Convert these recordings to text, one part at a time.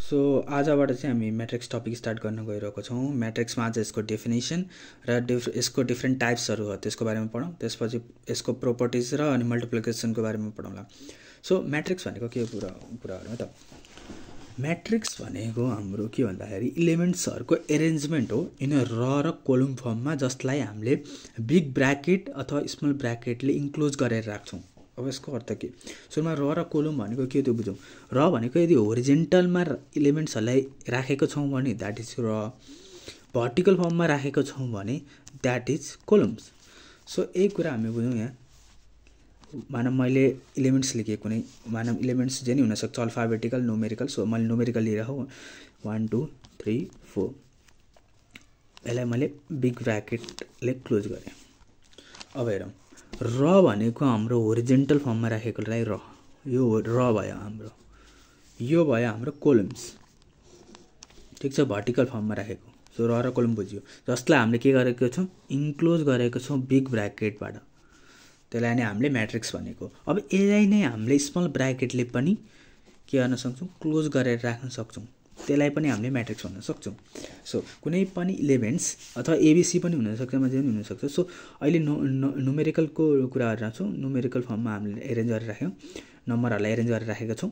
So आजबाट चाहिँ हामी matrix topic start गर्न गइरहेको छौँ। म्याट्रिक्समा आज यसको डेफिनेसन र यसको डिफ्रेन्ट टाइप्सहरू हो त्यसको बारेमा पढौँ। त्यसपछि यसको प्रोपर्टिज र अनि मल्टिप्लिकेसनको बारेमा पढौँला। सो म्याट्रिक्स भनेको के कुराहरू हो त? म्याट्रिक्स भनेको हाम्रो के भन्दाखेरि इलिमेन्ट्सहरूको एरेन्जमेन्ट हो इन र र कोलम फर्ममा, जसलाई हामीले बिग ब्राकेट अथवा स्मल ब्राकेटले इन्क्लोज गरेर राख्छौँ। अब यसको अर्थ के? सुरुमा र र कोलम भनेको के त्यो बुझौँ। र भनेको यदि होरिजेन्टलमा इलिमेन्ट्सहरूलाई राखेको छौँ भने द्याट इज र, भर्टिकल फर्ममा राखेको छौँ भने द्याट इज कोलम्स। सो यही कुरा हामी बुझौँ। यहाँ मानव मैले इलिमेन्ट्स लेखेँ कुनै, मानव इलिमेन्ट्स जे नि हुनसक्छ, अल्फाबेटिकल, न्युमेरिकल। सो मैले न्युमेरिकल लिएर हो 1 2 3 4, यसलाई मैले बिग ब्राकेटले क्लोज गरेँ। अब हेरौँ, र भनेको हाम्रो होरिजेन्टल फर्ममा राखेकोलाई र, यो र भयो हाम्रो, यो भयो हाम्रो कोलम्स, ठिक छ, भर्टिकल फर्ममा राखेको। सो र कोलम बुझ्यो, जसलाई हामीले के गरेको छौँ, इन्क्लोज गरेको छौँ बिग ब्राकेटबाट, त्यसलाई नै हामीले म्याट्रिक्स भनेको। अब यसलाई नै हामीले स्मल ब्राकेटले पनि के गर्न सक्छौँ, क्लोज गरेर राख्न सक्छौँ, त्यसलाई पनि हामीले म्याट्रिक्स भन्न सक्छौँ। सो कुनै पनि इलिमेन्ट्स अथवा एबिसी पनि हुनसक्छ, जे पनि हुनसक्छ। सो अहिले न्युमेरिकलको कुरा गरिरहेको छौँ। न्युमेरिकल फर्ममा हामीले एरेन्ज गरेर राख्यौँ, नम्बरहरूलाई एरेन्ज गरेर राखेका छौँ।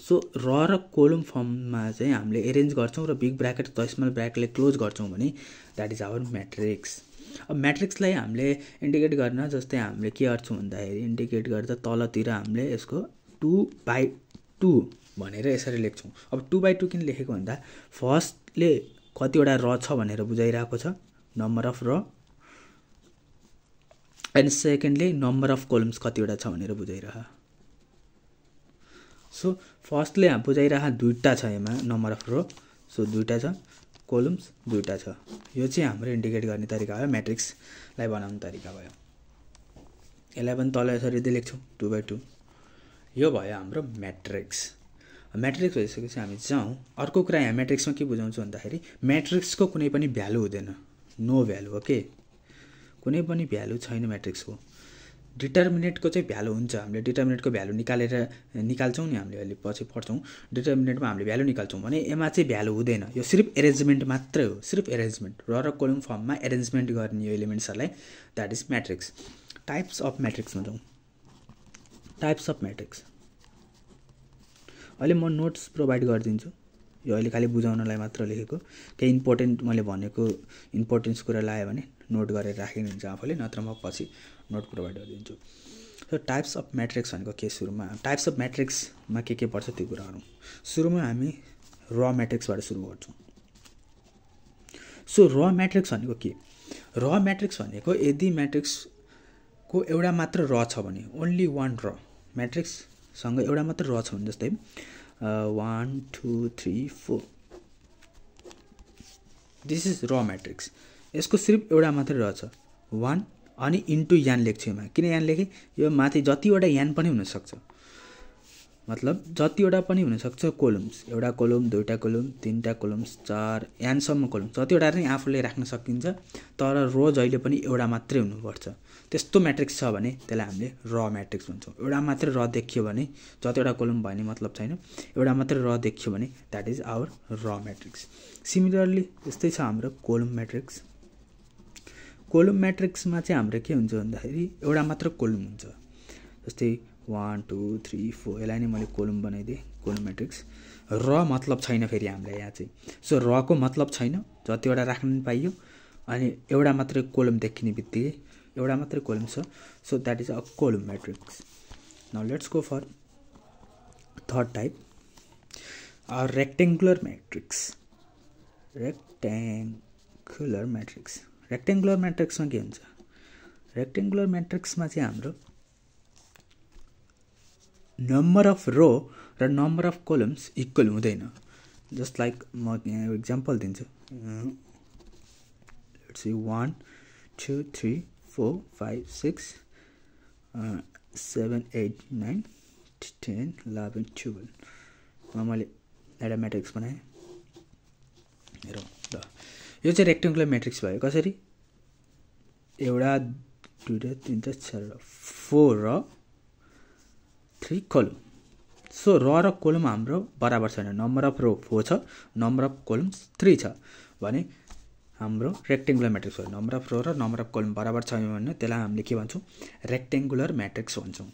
सो र कोलम फर्ममा चाहिँ हामीले एरेन्ज गर्छौँ र बिग ब्राकेट अथवा स्मल ब्राकेटले क्लोज गर्छौँ भने द्याट इज आवर म्याट्रिक्स। अब म्याट्रिक्सलाई हामीले इन्डिकेट गर्न, जस्तै हामीले के गर्छौँ भन्दाखेरि, इन्डिकेट गर्दा तलतिर हामीले यसको 2/2 भनेर यसरी लेख्छौँ। अब 2/2 किन लेखेको भन्दा, फर्स्टले कतिवटा र छ भनेर बुझाइरहेको छ, नम्बर अफ र, एन्ड सेकेन्डले नम्बर अफ कोलम्स कतिवटा छ भनेर बुझाइरह। सो फर्स्टले बुझाइरह दुईवटा छ, यसमा नम्बर अफ रो, सो दुईवटा छ, कोलम्स दुईवटा छ। यो चाहिँ हाम्रो इन्डिकेट गर्ने तरिका भयो, म्याट्रिक्सलाई बनाउने तरिका भयो। यसलाई पनि तल यसरी लेख्छौँ 2/2, यो भयो हाम्रो म्याट्रिक्स। म्याट्रिक्स भइसकेपछि हामी जाउँ अर्को कुरा। यहाँ म्याट्रिक्समा के बुझाउँछु भन्दाखेरि, म्याट्रिक्सको कुनै पनि भ्यालु हुँदैन, नो भ्यालु। ओके, कुनै पनि भ्यालु छैन म्याट्रिक्सको। डिटर्मिनेटको चाहिँ भ्यालु हुन्छ, हामीले डिटर्मिनेटको भ्यालु निकाल्छौँ नि, हामीले अहिले पछि पढ्छौँ। डिटर्मिनेटमा हामीले भ्यालु निकाल्छौँ भने यसमा चाहिँ भ्यालु हुँदैन, यो सिर्फ एरेन्जमेन्ट मात्रै हो, सिर्फ एरेन्जमेन्ट। र कोलम फर्ममा एरेन्जमेन्ट गर्ने यो एलिमेन्ट्सहरूलाई that is matrix. Types of म्याट्रिक्समा जाउँ। टाइप्स अफ म्याट्रिक्स अहिले म नोट्स प्रोभाइड गरिदिन्छु, यो अहिले खालि बुझाउनलाई मात्र लेखेको। केही इम्पोर्टेन्ट मैले भनेको इम्पोर्टेन्स कुरा लाग्यो भने नोट गरेर राखिदिनुहुन्छ आफूले, नत्र म पछि नोट प्रोभाइड गरिदिन्छु। सो टाइप्स अफ म्याट्रिक्स भनेको के? सुरुमा टाइप्स अफ म्याट्रिक्समा के पर्छ त्यो कुराहरू। सुरुमा हामी र म्याट्रिक्सबाट सुरु गर्छौँ। सो र म्याट्रिक्स भनेको के? र म्याट्रिक्स भनेको यदि म्याट्रिक्सको एउटा मात्र र छ भने, ओन्ली वान र, म्याट्रिक्ससँग एउटा मात्र र छ भने, जस्तै 1 2 3 4, दिस इज र म्याट्रिक्स। यसको सिर्फ एउटा मात्रै र छ, 1, अनि इन्टु यान लेख्छु यसमा। किन यान लेखेँ? यो माथि जतिवटा यान पनि हुनसक्छ, मतलब जतिवटा पनि हुनसक्छ कोलम्स, एउटा कोलम, दुईवटा कोलम, तिनवटा कोलम्स, 4 यानसम्म कोलम, जतिवटा नै आफूले राख्न सकिन्छ। तर रो जहिले पनि एउटा मात्रै हुनुपर्छ। त्यस्तो म्याट्रिक्स छ भने त्यसलाई हामीले र म्याट्रिक्स भन्छौँ। एउटा मात्रै र देखियो भने, जतिवटा कोलम भयो भने मतलब छैन, एउटा मात्रै र देखियो भने द्याट इज आवर र म्याट्रिक्स। सिमिलरली यस्तै छ हाम्रो कोलम म्याट्रिक्स। कोलम म्याट्रिक्समा चाहिँ हाम्रो के हुन्छ भन्दाखेरि, एउटा मात्र कोलम हुन्छ, जस्तै 1 2 3 4, यसलाई नै मैले कोलम बनाइदिएँ, कोलम म्याट्रिक्स। र मतलब छैन फेरि हामीलाई यहाँ चाहिँ। सो रको मतलब छैन, जतिवटा राख्न पाइयो, अनि एउटा मात्रै कोलम देखिने बित्तिकै एउटा मात्रै कोलम छ। So that is a column matrix. Now let's go for third type, rectangular matrix. Rectangular matrix, rectangular म्याट्रिक्समा के हुन्छ? रेक्टेङ्गुलर म्याट्रिक्समा चाहिँ हाम्रो नम्बर अफ रो र नम्बर अफ कोलम्स इक्वल हुँदैन। जस्ट लाइक म यहाँ इक्जाम्पल दिन्छु। लेट्स सी 1 2 3 4 5 6 7 8 9 10 11 12 मैले एउटा म्याट्रिक्स बनाएँ। हेरौँ ल, यो चाहिँ रेक्टेङ्गुलर म्याट्रिक्स भयो। कसरी? एउटा, दुईवटा, तिनवटा, चारवटा, 4 र 3 कोलम। सो र कोलम हाम्रो बराबर छैन, नम्बर अफ रो 4 छ, नम्बर अफ कोलम्स 3 छ भने हाम्रो रेक्टेङ्गुलर म्याट्रिक्स हो। नम्बर अफ रो र नम्बर अफ कोलम बराबर छैन भने त्यसलाई हामीले के भन्छौँ, रेक्टेङ्गुलर म्याट्रिक्स भन्छौँ।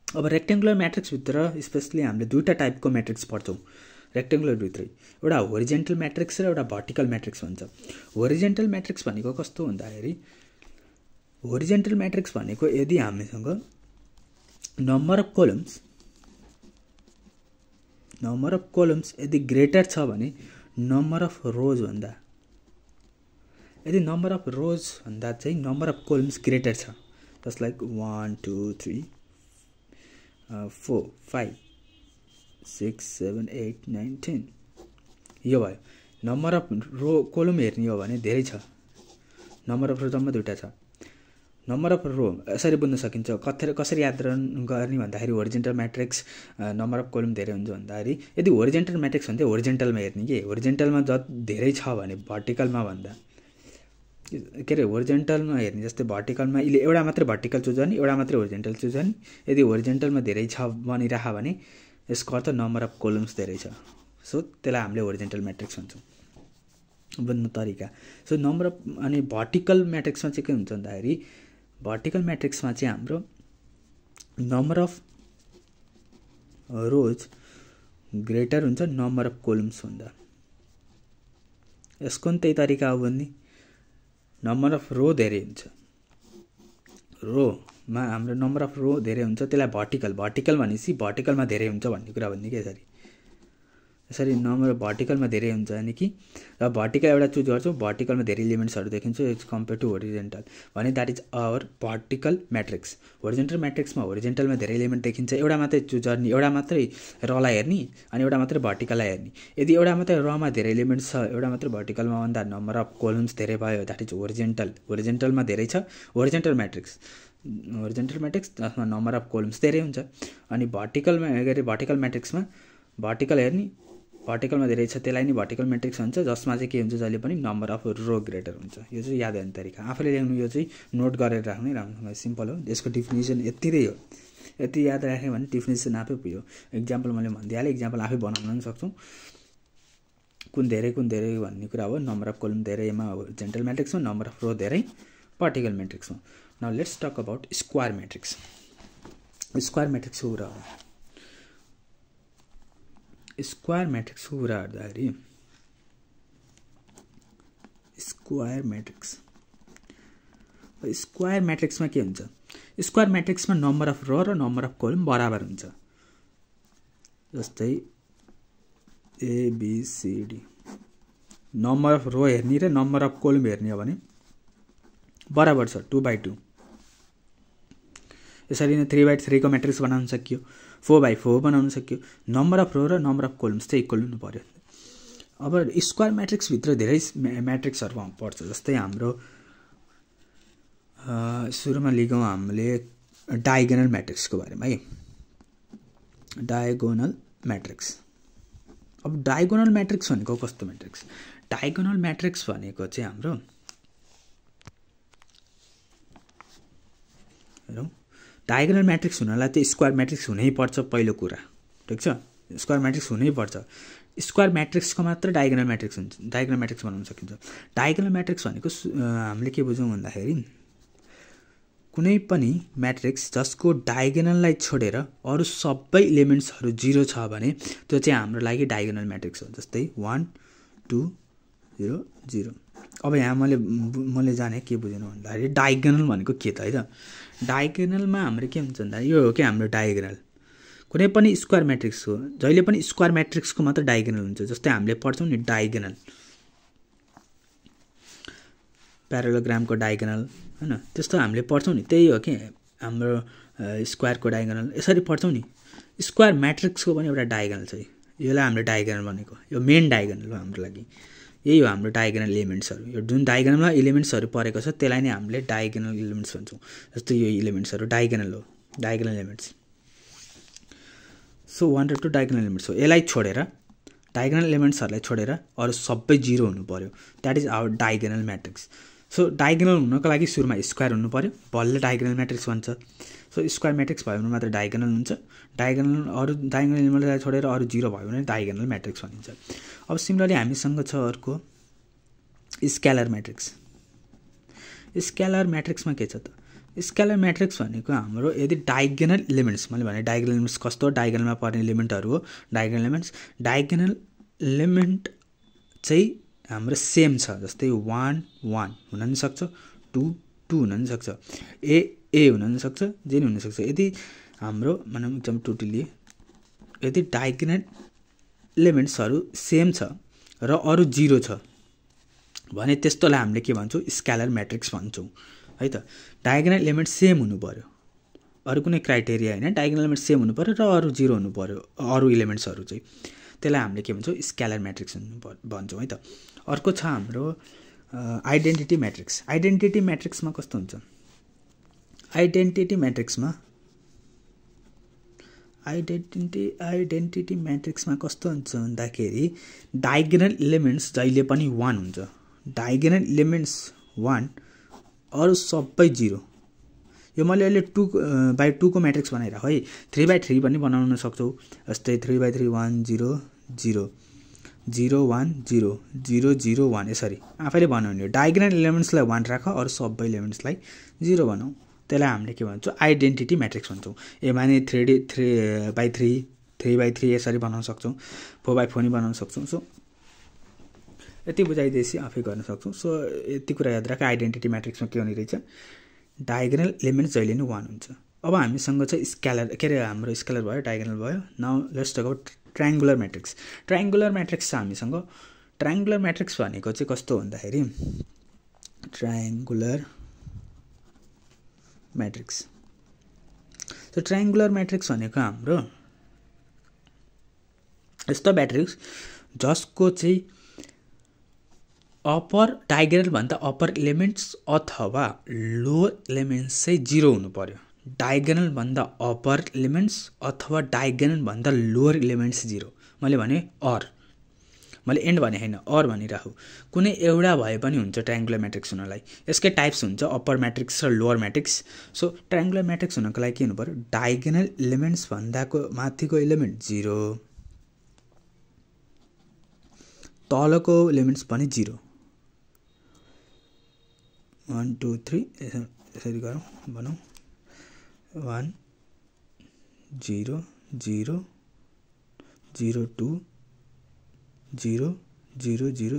अब रेक्टेङ्गुलर म्याट्रिक्सभित्र स्पेसली हामीले दुईवटा टाइपको म्याट्रिक्स पढ्छौँ रेक्टेङ्गुलरभित्रै, एउटा होरिजेन्टल म्याट्रिक्स र एउटा भर्टिकल म्याट्रिक्स भन्छ। होरिजेन्टल म्याट्रिक्स भनेको कस्तो भन्दाखेरि, होरिजेन्टल म्याट्रिक्स भनेको यदि हामीसँग नम्बर अफ कोलम्स यदि ग्रेटर छ भने नम्बर अफ रोज भन्दा, यदि नम्बर अफ रोज भन्दा चाहिँ नम्बर अफ कोलम्स ग्रेटर छ, जस्ट लाइक 1 2 3 4 5 6 7 8 9 10 यो भयो। नम्बर अफ रो कोलम हेर्ने हो भने धेरै छ, नम्बर अफ रो जम्मा दुईवटा छ। नम्बर अफ रो यसरी बुझ्न सकिन्छ, कसरी याद गर्ने भन्दाखेरि horizontal matrix number of column धेरै हुन्छ भन्दाखेरि, यदि होरिजेन्टल म्याट्रिक्स भने चाहिँ होरिजेन्टलमा हेर्ने कि होरिजेन्टलमा धेरै छ भने भर्टिकलमा भन्दा के अरे होरिजेन्टलमा हेर्ने, जस्तै भर्टिकलमा एउटा मात्रै भर्टिकल चुज गर्ने, एउटा मात्रै होरिजेन्टल चुज गर्ने। यदि होरिजेन्टलमा धेरै छ भनिरह भने यसको अर्थ नम्बर अफ कोलम्स धेरै छ, सो त्यसलाई हामीले होरिजेन्टल म्याट्रिक्स भन्छौँ। बुझ्नु तरिका। सो नम्बर अफ अनि भर्टिकल म्याट्रिक्समा चाहिँ के हुन्छ भन्दाखेरि, भर्टिकल म्याट्रिक्समा चाहिँ हाम्रो नम्बर अफ रोज ग्रेटर हुन्छ नम्बर अफ कोलम्स भन्दा। यसको पनि त्यही तरिका हो भन्ने, नम्बर अफ रो धेरै हुन्छ, रोमा हाम्रो नम्बर अफ रो धेरै हुन्छ, त्यसलाई भर्टिकल भनेपछि भर्टिकलमा धेरै हुन्छ भन्ने कुरा भन्ने कि यसरी नम्बर भर्टिकलमा धेरै हुन्छ भने कि, र भर्टिकल एउटा चुज गर्छौँ, भर्टिकलमा धेरै इलिमेन्ट्सहरू देखिन्छ एज कम्पेयर टु होरिजेन्टल भने that is our vertical matrix. Horizontal म्याट्रिक्समा होरिजेन्टलमा धेरै इलिमेन्ट देखिन्छ, एउटा मात्रै चुज गर्ने, एउटा मात्रै रलाई हेर्ने अनि एउटा मात्रै भर्टिकललाई हेर्ने। यदि एउटा मात्रै रमा धेरै इलिमेन्ट्स छ, एउटा मात्रै भर्टिकलमा भन्दा नम्बर अफ कोलम्स धेरै भयो, द्याट इज होरिजेन्टलमा धेरै छ होरिजेन्टल म्याट्रिक्स जसमा नम्बर अफ कोलम्स धेरै हुन्छ। अनि भर्टिकल म्याट्रिक्समा भर्टिकल हेर्ने, भर्टिकलमा धेरै छ त्यसलाई नै भर्टिकल म्याट्रिक्स हुन्छ, जसमा चाहिँ के हुन्छ जहिले पनि नम्बर अफ रो ग्रेटर हुन्छ। यो चाहिँ याद गर्ने तरिका, आफूले ल्याउनु, यो चाहिँ नोट गरेर राख्ने राम्रो, सिम्पल हो। यसको डिफिनेसन यति नै हो, यति याद राख्यो भने डिफिनेसन आफै पुग्यो। इक्जाम्पल मैले भनिदिइहालेँ, इक्जाम्पल आफै बनाउन पनि सक्छौँ, कुन धेरै भन्ने कुरा हो। नम्बर अफ कोलम धेरैमा होरिजेन्टल म्याट्रिक्समा, नम्बर अफ रो धेरै भर्टिकल म्याट्रिक्समा। Now let's talk about square matrix. Square म्याट्रिक्सको कुरा हो, स्क्वायर म्याट्रिक्सको कुरा गर्दाखेरि स्क्वायर म्याट्रिक्समा के हुन्छ, स्क्वायर म्याट्रिक्समा नम्बर अफ रो र नम्बर अफ कोलम बराबर हुन्छ। जस्तै ABCD, नम्बर अफ रो हेर्ने र नम्बर अफ कोलम हेर्ने हो भने बराबर छ 2/2। यसरी नै 3/3 को म्याट्रिक्स बनाउन सकियो, 4/4 बनाउन सकियो। नम्बर अफ रो र नम्बर अफ कोलम्स चाहिँ इक्वल हुनु पर्यो। अब स्क्वायर म्याट्रिक्सभित्र धेरै म्याट्रिक्सहरू पर्छ, जस्तै हाम्रो सुरुमा लिगौँ हामीले डायगोनल म्याट्रिक्सको बारेमा है। डायगोनल म्याट्रिक्स, अब डायगोनल म्याट्रिक्स भनेको कस्तो म्याट्रिक्स? डायगोनल म्याट्रिक्स भनेको चाहिँ हाम्रो डायगोनल म्याट्रिक्स हुनलाई चाहिँ स्क्वायर म्याट्रिक्स हुनैपर्छ पहिलो कुरा, ठिक छ। स्क्वायर म्याट्रिक्स हुनैपर्छ, स्क्वायर म्याट्रिक्सको मात्र डायगोनल म्याट्रिक्स हुन्छ, डायगोनल म्याट्रिक्स बनाउन सकिन्छ। डायगोनल म्याट्रिक्स भनेको हामीले के बुझौँ भन्दाखेरि, कुनै पनि म्याट्रिक्स जसको डायगोनललाई छोडेर अरू सबै इलिमेन्ट्सहरू 0 छ भने त्यो चाहिँ हाम्रो लागि डायगोनल म्याट्रिक्स हो। जस्तै 1 2 0 0। अब यहाँ मैले जाने के बुझेन भन्दाखेरि, डायगोनल भनेको के त है त? डायगोनलमा हाम्रो के हुन्छ भन्दा यो हो कि हाम्रो डायगोनल कुनै पनि स्क्वायर म्याट्रिक्सको, जहिले पनि स्क्वायर म्याट्रिक्सको मात्र डायगोनल हुन्छ। जस्तै हामीले पढ्छौँ नि डायगोनल, प्यारालोग्रामको डायगोनल हैन, त्यस्तो हामीले पढ्छौँ नि, त्यही हो कि हाम्रो स्क्वायरको डायगोनल यसरी पढ्छौँ नि। स्क्वायर म्याट्रिक्सको पनि एउटा डायगोनल छ, यसलाई हामीले डायगोनल भनेको, यो मेन डायगोनल हो हाम्रो लागि। यही हो हाम्रो डायगोनल इलिमेन्ट्सहरू, यो जुन डायगोनलमा इलिमेन्ट्सहरू परेको छ त्यसलाई नै हामीले डायगोनल इलिमेन्ट्स भन्छौँ। जस्तै यो इलिमेन्ट्सहरू डायगोनल हो, डायगोनल इलिमेन्ट्स। सो 1 र 2 डायगोनल इलिमेन्ट्स हो। यसलाई छोडेर, डायगोनल इलिमेन्ट्सहरूलाई छोडेर अरू सबै 0 हुनु पर्यो, that is our diagonal matrix. So diagonal हुनको लागि सुरुमा स्क्वायर हुनु पर्यो, बल्ल डायगोनल म्याट्रिक्स भन्छ। सो स्क्वायर म्याट्रिक्स भयो भने मात्र डायगोनल हुन्छ, डायगोनल अरू डायगोनल एलिमेन्टलाई छोडेर अरू 0 भयो भने डायगोनल म्याट्रिक्स भनिन्छ। अब सिमिलरली हामीसँग छ अर्को स्केलर म्याट्रिक्स। स्केलर म्याट्रिक्समा के छ त, स्केलर म्याट्रिक्स भनेको हाम्रो यदि डायगोनल एलिमेन्ट्स, मैले भने डायगोनल एलिमेन्ट्स कस्तो डायगोनलमा पर्ने एलिमेन्टहरू हो डायगोनल एलिमेन्ट्स, डायगोनल एलिमेन्ट चाहिँ हाम्रो सेम छ, जस्तै 1 1 हुन नि सक्छ, 2 2 हुन नि सक्छ, ए हुन नि सक्छ, जे नि हुन सक्छ। यदि हाम्रो भनौँ एकदम टोटली यदि डायगोनल एलिमेन्ट्सहरू सेम छ र अरू 0 छ भने त्यस्तोलाई हामीले के भन्छौँ, स्केलर म्याट्रिक्स भन्छौँ है त। डायगोनल एलिमेन्ट सेम हुनु पर्यो, अरू कुनै क्राइटेरिया होइन, डायगोनल एलिमेन्ट सेम हुनु पर्यो र अरू 0 हुनु पर्यो अरू एलिमेन्ट्सहरू चाहिँ, त्यसलाई हामीले के भन्छौँ, स्केलर म्याट्रिक्स भन्छौँ है त। अर्को छ हाम्रो आइडेन्टिटी म्याट्रिक्स। आइडेन्टिटी म्याट्रिक्समा कस्तो हुन्छ, आइडेन्टिटी म्याट्रिक्समा कस्तो हुन्छ भन्दाखेरि डायगोनल एलिमेन्ट्स जहिले पनि 1 हुन्छ, डायगोनल एलिमेन्ट्स 1 अरू सबै 0। यो मैले अहिले 2/2 को म्याट्रिक्स बनाइराख है, 3/3 पनि बनाउन सक्छौँ, जस्तै 3/3 1 0 0 0 1 0 0 0 1 यसरी आफैले बनाउने हो। डायगोनल एलिमेन्ट्सलाई 1 राख, अरू सबै एलिमेन्ट्सलाई 0 बनाऊ, त्यसलाई हामीले के भन्छौँ, आइडेन्टिटी म्याट्रिक्स भन्छौँ। एमाने 3/3 3/3 यसरी बनाउन सक्छौँ, 4/4 नि बनाउन सक्छौँ। सो यति बुझाइदिएपछि आफै गर्न सक्छौँ। सो यति कुरा याद राख, आइडेन्टिटी म्याट्रिक्समा के हुने रहेछ, डायगोनल एलिमेन्ट जहिले नै 1 हुन्छ। अब हामीसँग चाहिँ स्केलर के अरे हाम्रो स्केलर भयो, डायगोनल भयो। Now let's talk about triangular matrix. Triangular matrix छ हामीसँग। ट्रायङ्गुलर म्याट्रिक्स भनेको चाहिँ कस्तो भन्दाखेरि triangular matrix, so triangular matrix भनेको हाम्रो यस्तो म्याट्रिक्स जसको चाहिँ अप्पर डायगोनल भन्दा अप्पर एलिमेन्ट्स अथवा लोअर एलिमेन्ट्स चाहिँ 0 हुनु पर्यो। डायगोनल भन्दा अप्पर एलिमेन्ट्स अथवा डायगोनल भन्दा लोअर एलिमेन्ट्स 0। मैले भने मैले एन्ड भने होइन, अर भनिराखु। कुनै एउटा भए पनि हुन्छ ट्रायङ्गुलर म्याट्रिक्स हुनलाई। यसकै टाइप्स हुन्छ अप्पर म्याट्रिक्स र lower matrix. So triangular matrix हुनको लागि के हुनु पर्यो, डायगोनल एलिमेन्ट्स भन्दाको माथिको एलिमेन्ट 0, तलको एलिमेन्ट्स पनि 0। 1 2 3 यसरी गरौँ, भनौँ 1 0 0 0 2 0 0 0